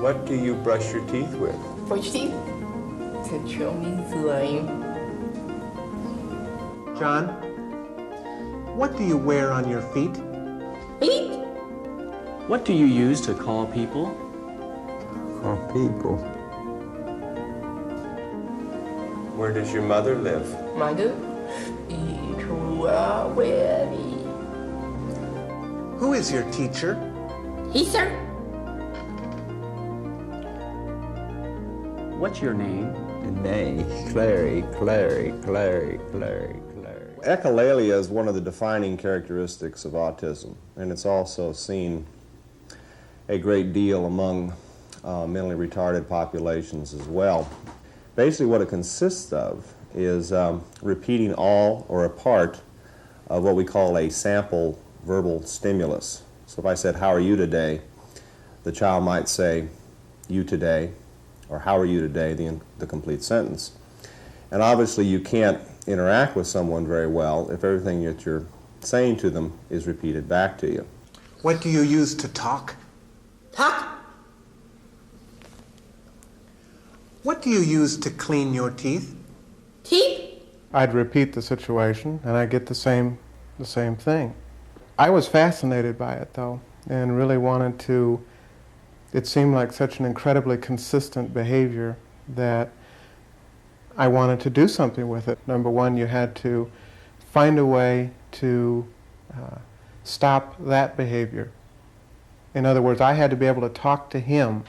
What do you brush your teeth with? Brush teeth? Control me slime. John, what do you wear on your feet? Feet? What do you use to call people? Call people. Where does your mother live? Mother? Who is your teacher? He, sir. What's your name? Nay, Clary. Echolalia is one of the defining characteristics of autism, and it's also seen a great deal among mentally retarded populations as well. Basically what it consists of is repeating all or a part of what we call a sample verbal stimulus. So if I said, "How are you today?" the child might say, "You today," or "How are you today?" the complete sentence. And obviously you can't interact with someone very well if everything that you're saying to them is repeated back to you. What do you use to talk? Talk? What do you use to clean your teeth? Teeth? I'd repeat the situation and I'd get the same thing. I was fascinated by it though, and really wanted to. It seemed like such an incredibly consistent behavior that I wanted to do something with it. Number one, you had to find a way to stop that behavior. In other words, I had to be able to talk to him,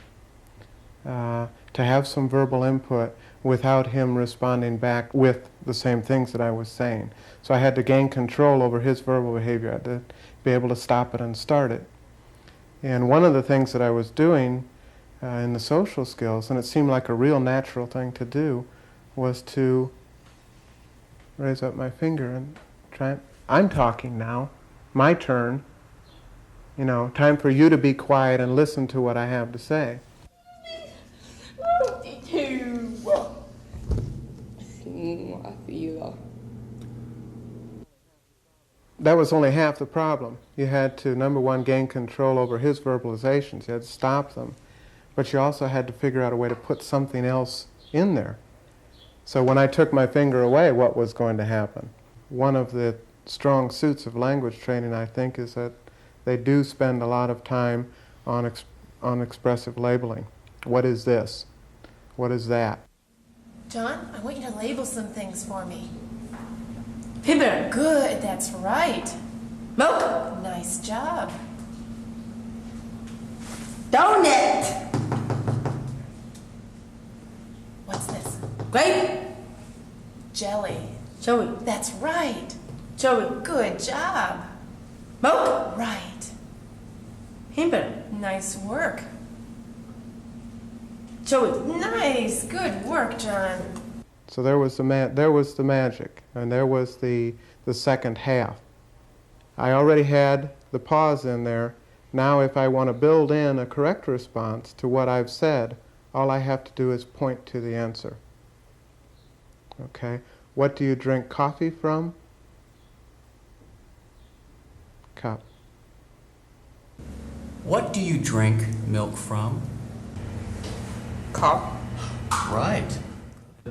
to have some verbal input without him responding back with the same things that I was saying. So I had to gain control over his verbal behavior. I had to be able to stop it and start it. And one of the things that I was doing in the social skills, and it seemed like a real natural thing to do, was to raise up my finger and try. I'm talking now, my turn. You know, time for you to be quiet and listen to what I have to say. I feel. That was only half the problem. You had to, number one, gain control over his verbalizations. You had to stop them. But you also had to figure out a way to put something else in there. So when I took my finger away, what was going to happen? One of the strong suits of language training, I think, is that they do spend a lot of time on expressive labeling. What is this? What is that? John, I want you to label some things for me. Pimper. Good, that's right. Milk. Nice job. Donut. What's this? Grape. Jelly. Joey. That's right. Joey. Good job. Milk. Right. Pimper. Nice work. Joey. Nice. Good work, John. So there was the magic, and there was the second half. I already had the pause in there. Now if I want to build in a correct response to what I've said, all I have to do is point to the answer. Okay? What do you drink coffee from? Cup. What do you drink milk from? Cup. Right.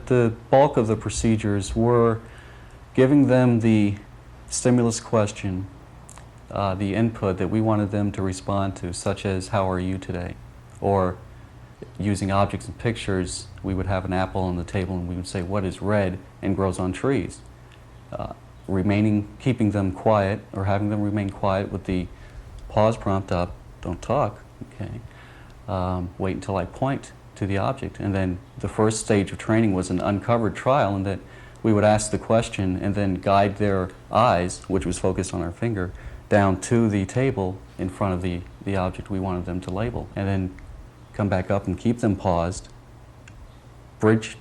The bulk of the procedures were giving them the stimulus question, the input that we wanted them to respond to, such as, "How are you today?" Or using objects and pictures, we would have an apple on the table and we would say, "What is red and grows on trees?" Keeping them quiet, or having them remain quiet with the pause prompt up, "Don't talk," okay? Wait until I point to the object. And then the first stage of training was an uncovered trial, in that we would ask the question and then guide their eyes, which was focused on our finger, down to the table in front of the object we wanted them to label, and then come back up and keep them paused, bridge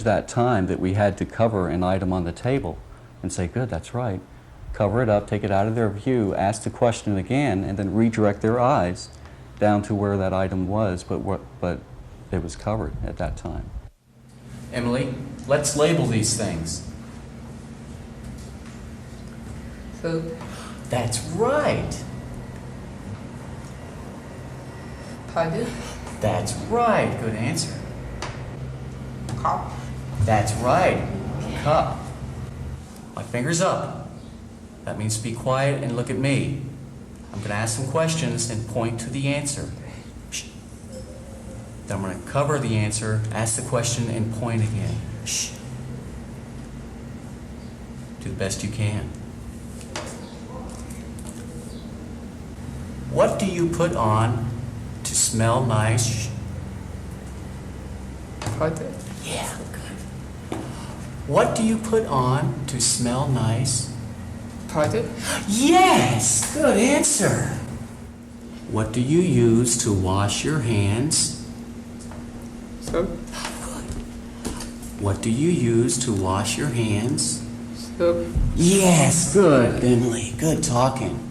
that time that we had to cover an item on the table, and say, "Good, that's right." Cover it up, take it out of their view, ask the question again, and then redirect their eyes down to where that item was, but it was covered at that time. Emily, let's label these things. Food. That's right. Pardon? That's right. Good answer. Cup. That's right. Cup. My finger's up. That means be quiet and look at me. I'm going to ask some questions and point to the answer. Shh. Then I'm going to cover the answer, ask the question, and point again. Shh. Do the best you can. What do you put on to smell nice? Powder. Yeah, good. What do you put on to smell nice? Powder. Yes! Good answer. What do you use to wash your hands? Soap. What do you use to wash your hands? Soap. Yes, good, Emily. Good talking.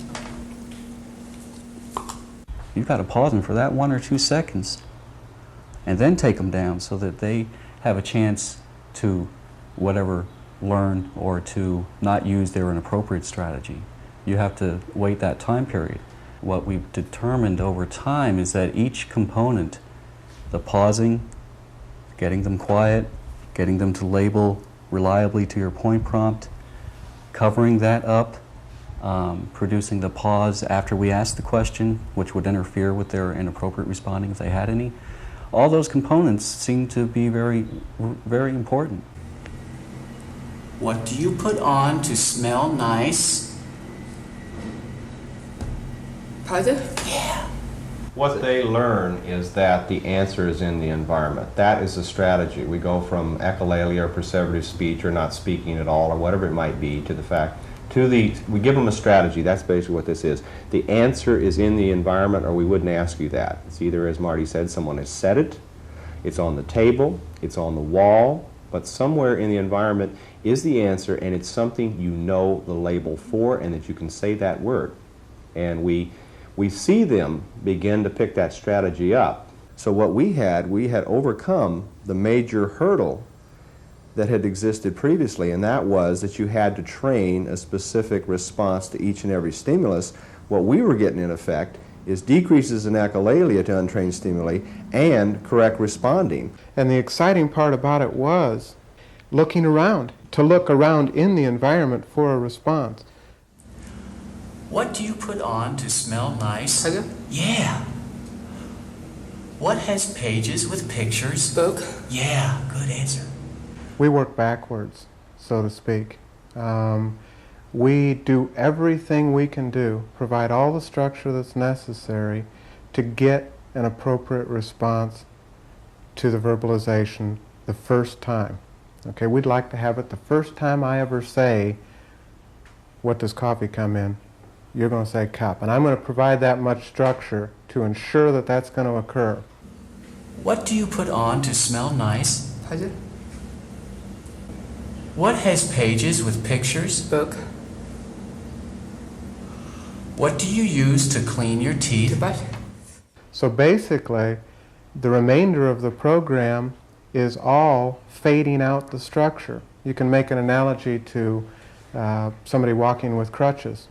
You've got to pause them for that 1 or 2 seconds and then take them down so that they have a chance to whatever learn or to not use their inappropriate strategy. You have to wait that time period. What we've determined over time is that each component, the pausing, getting them quiet, getting them to label reliably to your point prompt, covering that up, producing the pause after we ask the question, which would interfere with their inappropriate responding if they had any. All those components seem to be very, very important. What do you put on to smell nice? Powder. Yeah. What they learn is that the answer is in the environment. That is the strategy. We go from echolalia or perseverative speech or not speaking at all or whatever it might be to the fact, we give them a strategy. That's basically what this is. The answer is in the environment or we wouldn't ask you that. It's either, as Marty said, someone has said it, it's on the table, it's on the wall, but somewhere in the environment is the answer and it's something you know the label for and that you can say that word. And we see them begin to pick that strategy up. So what we had overcome the major hurdle that had existed previously, and that was that you had to train a specific response to each and every stimulus. What we were getting in effect is decreases in echolalia to untrained stimuli and correct responding. And the exciting part about it was looking around, to look around in the environment for a response. What do you put on to smell nice? Powder. Yeah. What has pages with pictures? Book. Yeah, good answer. We work backwards, so to speak. We do everything we can do, provide all the structure that's necessary to get an appropriate response to the verbalization the first time. Okay, we'd like to have it the first time I ever say, what does coffee come in? You're going to say cup. And I'm going to provide that much structure to ensure that that's going to occur. What do you put on to smell nice? Powder. What has pages with pictures? Book. What do you use to clean your teeth? Toothbrush. So basically, the remainder of the program is all fading out the structure. You can make an analogy to somebody walking with crutches.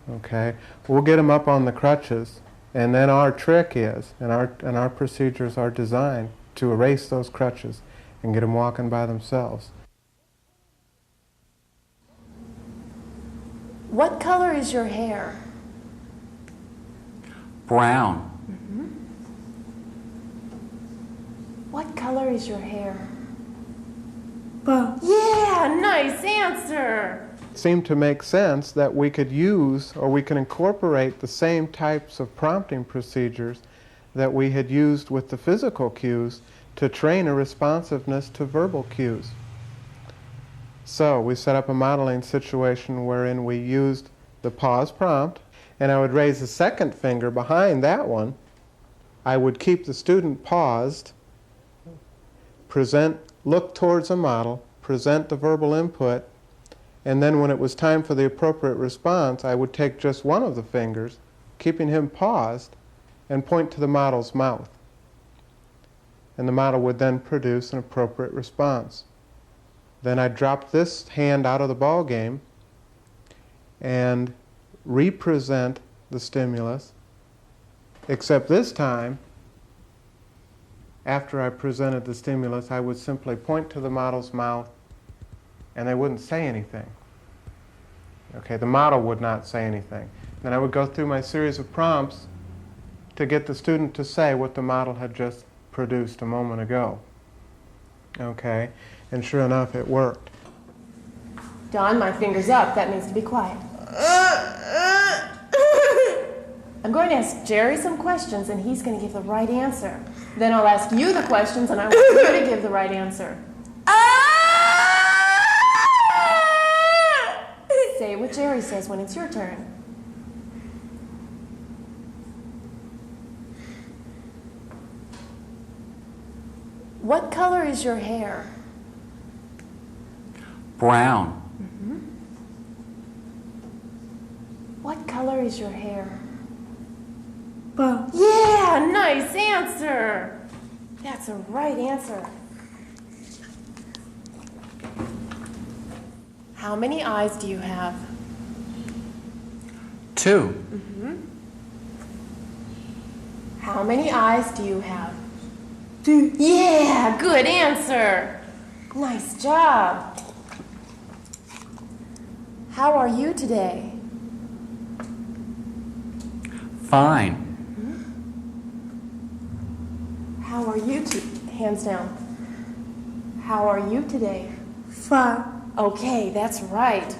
Okay, we'll get them up on the crutches, and then our trick is, and our procedures are designed to erase those crutches and get them walking by themselves. What color is your hair? Brown. What color is your hair? Brown. Yeah, nice answer. It seemed to make sense that we could use or we can incorporate the same types of prompting procedures that we had used with the physical cues to train a responsiveness to verbal cues. So we set up a modeling situation wherein we used the pause prompt, and I would raise the second finger behind that one. I would keep the student paused, look towards a model, present the verbal input, and then when it was time for the appropriate response, I would take just one of the fingers, keeping him paused, and point to the model's mouth. And the model would then produce an appropriate response. Then I'd drop this hand out of the ball game and represent the stimulus, except this time after I presented the stimulus, I would simply point to the model's mouth and they wouldn't say anything. Okay, the model would not say anything. Then I would go through my series of prompts to get the student to say what the model had just produced a moment ago. Okay, and sure enough, it worked. Don, my finger's up. That means to be quiet. I'm going to ask Jerry some questions, and he's going to give the right answer. Then I'll ask you the questions, and I want you to give the right answer. Say what Jerry says when it's your turn. What color is your hair? Brown. What color is your hair? Brown. Yeah, nice answer. That's a right answer. How many eyes do you have? 2. How many eyes do you have? 2. Yeah, good answer. Nice job. How are you today? Fine. How are you hands down. How are you today? Fine. Okay, that's right.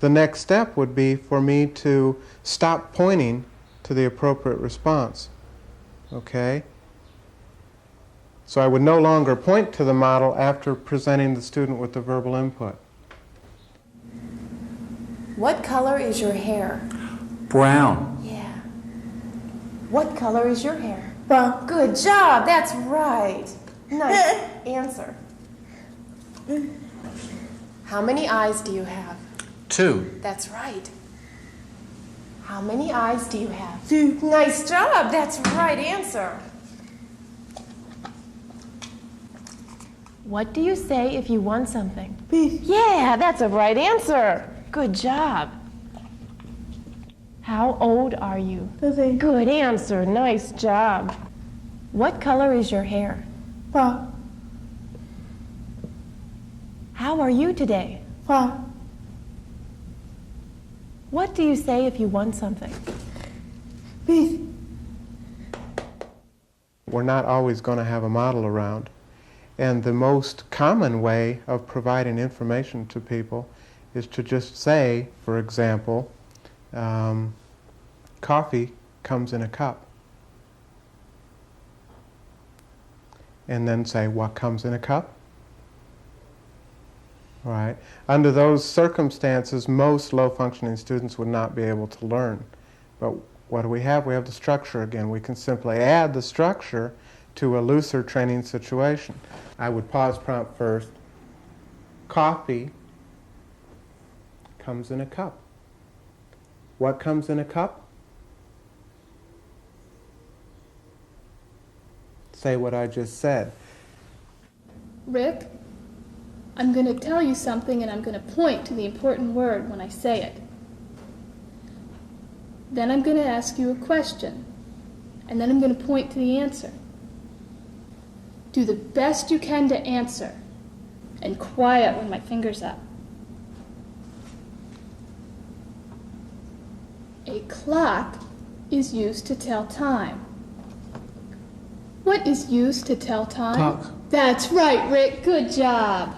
The next step would be for me to stop pointing to the appropriate response. Okay? So I would no longer point to the model after presenting the student with the verbal input. What color is your hair? Brown. Yeah. What color is your hair? Brown. Good job, that's right. Nice answer. How many eyes do you have? 2. That's right. How many eyes do you have? 2. Nice job, that's the right answer. What do you say if you won something? Peace. Yeah, that's a right answer. Good job. How old are you? 13. Good answer, nice job. What color is your hair? Brown. How are you today? Fine. What do you say if you won something? Peace. We're not always going to have a model around. And the most common way of providing information to people is to just say, for example, coffee comes in a cup. And then say, what comes in a cup? Right. Under those circumstances, most low-functioning students would not be able to learn. But what do we have? We have the structure again. We can simply add the structure to a looser training situation. I would pause prompt first. Coffee comes in a cup. What comes in a cup? Say what I just said. Rick, I'm going to tell you something and I'm going to point to the important word when I say it. Then I'm going to ask you a question, and then I'm going to point to the answer. Do the best you can to answer, and quiet when my finger's up. A clock is used to tell time. What is used to tell time? Clock. That's right, Rick. Good job.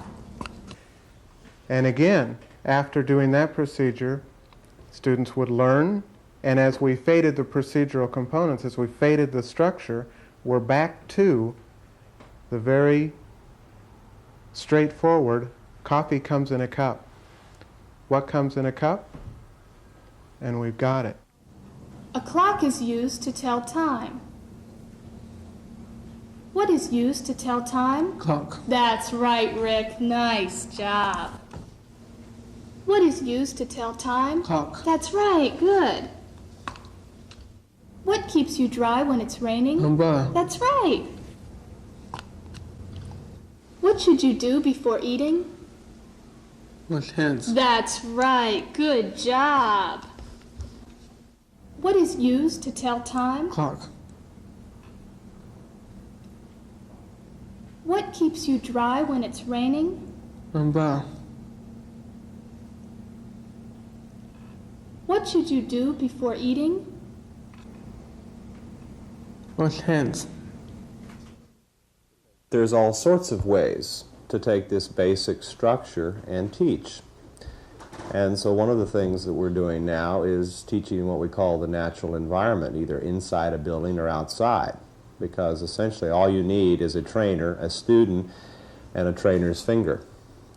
And again, after doing that procedure, students would learn, and as we faded the procedural components, as we faded the structure, we're back to the very straightforward, coffee comes in a cup. What comes in a cup? And we've got it. A clock is used to tell time. What is used to tell time? Clock. That's right, Rick. Nice job. What is used to tell time? Clock. That's right. Good. What keeps you dry when it's raining? Umbrella. That's right. What should you do before eating? Wash hands. That's right. Good job. What is used to tell time? Clock. What keeps you dry when it's raining? Umbrella. What should you do before eating? Wash hands. There's all sorts of ways to take this basic structure and teach. And so one of the things that we're doing now is teaching what we call the natural environment, either inside a building or outside, because essentially all you need is a trainer, a student, and a trainer's finger.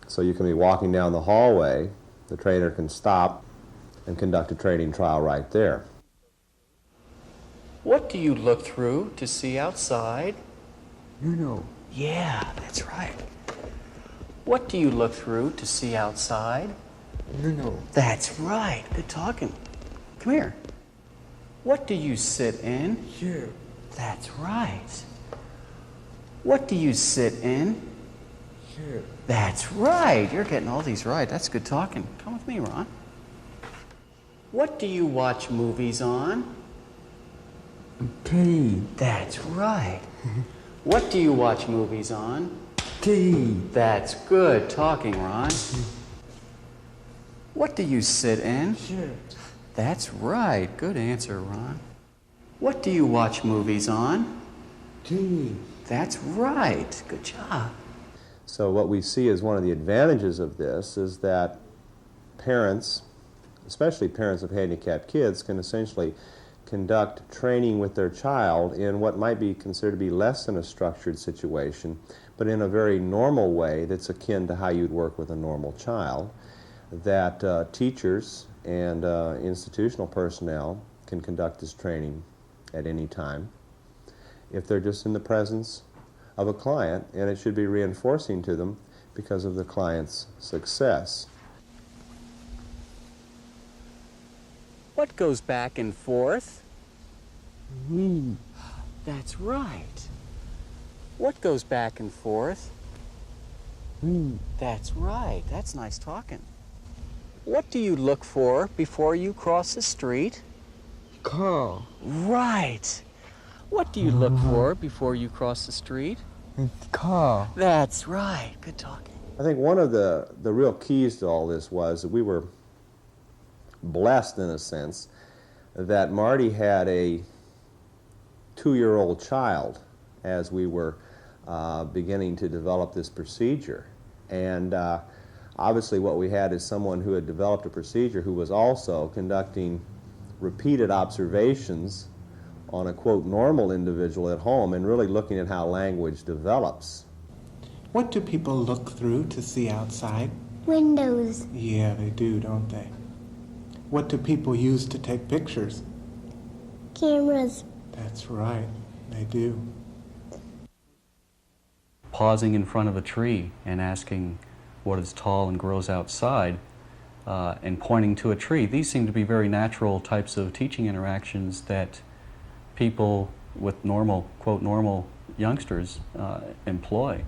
So you can be walking down the hallway, the trainer can stop and conduct a training trial right there. What do you look through to see outside? You know. Yeah, that's right. What do you look through to see outside? You know. That's right. Good talking. Come here. What do you sit in? Here. That's right. What do you sit in? Here. That's right. You're getting all these right. That's good talking. Come with me, Ron. What do you watch movies on? TV. That's right. What do you watch movies on? TV. That's good talking, Ron. What do you sit in? Here. That's right. Good answer, Ron. What do you watch movies on? TV. That's right. Good job. So what we see as one of the advantages of this is that parents, especially parents of handicapped kids, can essentially conduct training with their child in what might be considered to be less than a structured situation, but in a very normal way that's akin to how you'd work with a normal child, that teachers and institutional personnel can conduct this training at any time if they're just in the presence of a client, and it should be reinforcing to them because of the client's success. What goes back and forth? Me. That's right. What goes back and forth? Me. That's right. That's nice talking. What do you look for before you cross the street? Car. Right. What do you look for before you cross the street? Car. That's right. Good talking. I think one of the real keys to all this was that we were blessed in a sense that Marty had a 2-year-old child as we were beginning to develop this procedure. And obviously what we had is someone who had developed a procedure who was also conducting repeated observations on a, quote, normal individual at home and really looking at how language develops. What do people look through to see outside? Windows. Yeah, they do, don't they? What do people use to take pictures? Cameras. That's right, they do. Pausing in front of a tree and asking what is tall and grows outside, and pointing to a tree. These seem to be very natural types of teaching interactions that people with normal, quote, normal youngsters employ.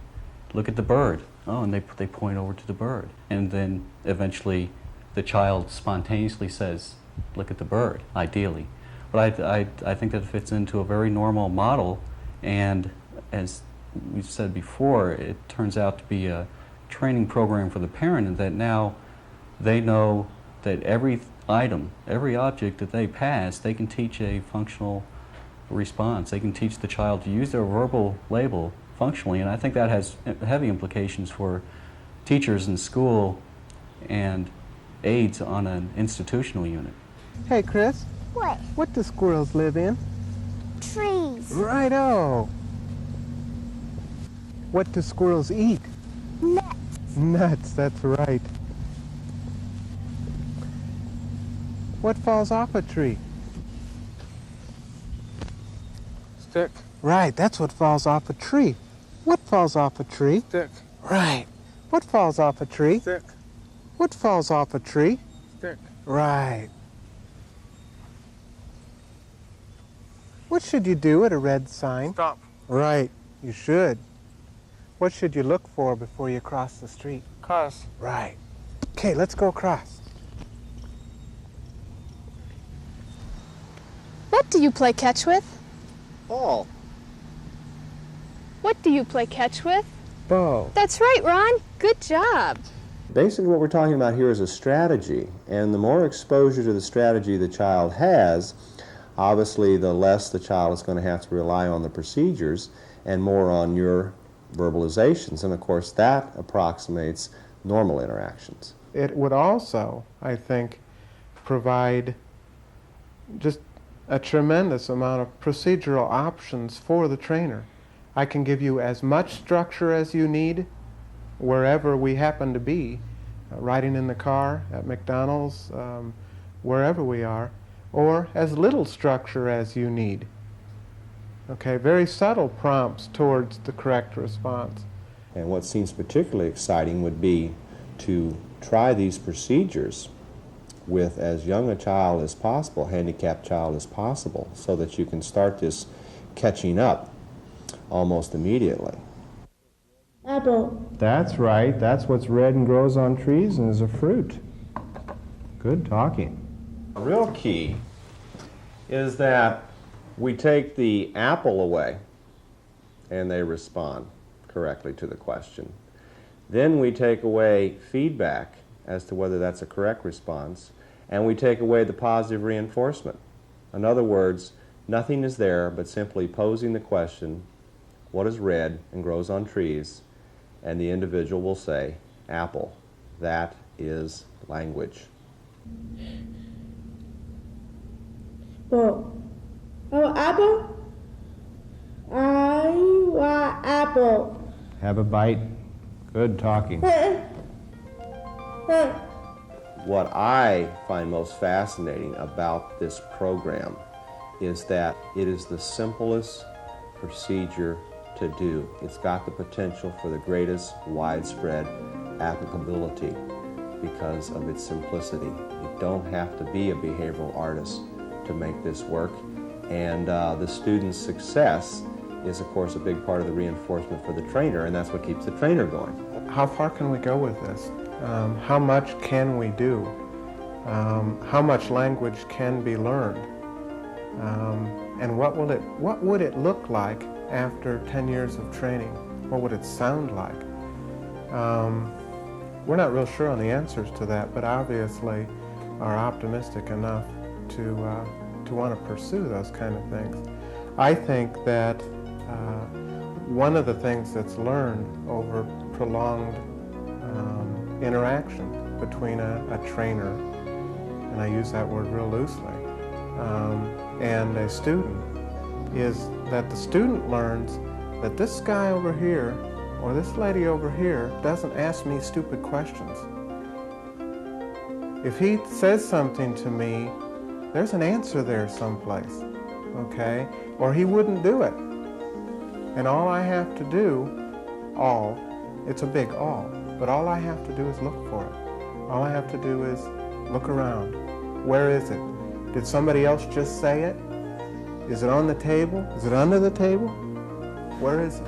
Look at the bird. Oh, and they point over to the bird. And then eventually the child spontaneously says, look at the bird, ideally. But I think that fits into a very normal model, and as we've said before, it turns out to be a training program for the parent, and that now they know that every item, every object that they pass, they can teach a functional response. They can teach the child to use their verbal label functionally, and I think that has heavy implications for teachers in school and aides on an institutional unit. Hey, Chris, What? what do squirrels live in? Trees. Righto. What do squirrels eat? Nuts. Nuts, that's right. What falls off a tree? Stick. Right, that's what falls off a tree. What falls off a tree? Stick. Right. What falls off a tree? Stick. What falls off a tree? Stick. Right. What should you do at a red sign? Stop. Right, you should. What should you look for before you cross the street? Cars. Right. Okay, let's go across. What do you play catch with? Ball. What do you play catch with? Apple. That's right, Ron. Good job. Basically what we're talking about here is a strategy, and the more exposure to the strategy the child has, obviously the less the child is going to have to rely on the procedures and more on your verbalizations, and of course that approximates normal interactions. It would also, I think, provide just a tremendous amount of procedural options for the trainer. I can give you as much structure as you need wherever we happen to be, riding in the car, at McDonald's, wherever we are, or as little structure as you need. Okay, very subtle prompts towards the correct response. And what seems particularly exciting would be to try these procedures with as young a child as possible, handicapped child as possible, so that you can start this catching up almost immediately. Apple. That's right. That's what's red and grows on trees and is a fruit. Good talking. The real key is that we take the apple away and they respond correctly to the question. Then we take away feedback as to whether that's a correct response, and we take away the positive reinforcement. In other words, nothing is there but simply posing the question, what is red and grows on trees? And the individual will say, apple. That is language. Oh, apple? I want apple. Have a bite. Good talking. What I find most fascinating about this program is that it is the simplest procedure to do. It's got the potential for the greatest widespread applicability because of its simplicity. You don't have to be a behavioral artist to make this work, and the student's success is, of course, a big part of the reinforcement for the trainer, and that's what keeps the trainer going. How far can we go with this? How much can we do? How much language can be learned? And what would it look like after 10 years of training? What would it sound like? We're not real sure on the answers to that, but obviously are optimistic enough to want to pursue those kind of things. I think that one of the things that's learned over prolonged interaction between a trainer, and I use that word real loosely, and a student, is that the student learns that this guy over here or this lady over here doesn't ask me stupid questions. If he says something to me, there's an answer there someplace, okay? Or he wouldn't do it. And all I have to do, it's a big all, but all I have to do is look for it. All I have to do is look around. Where is it? Did somebody else just say it? Is it on the table? Is it under the table? Where is it?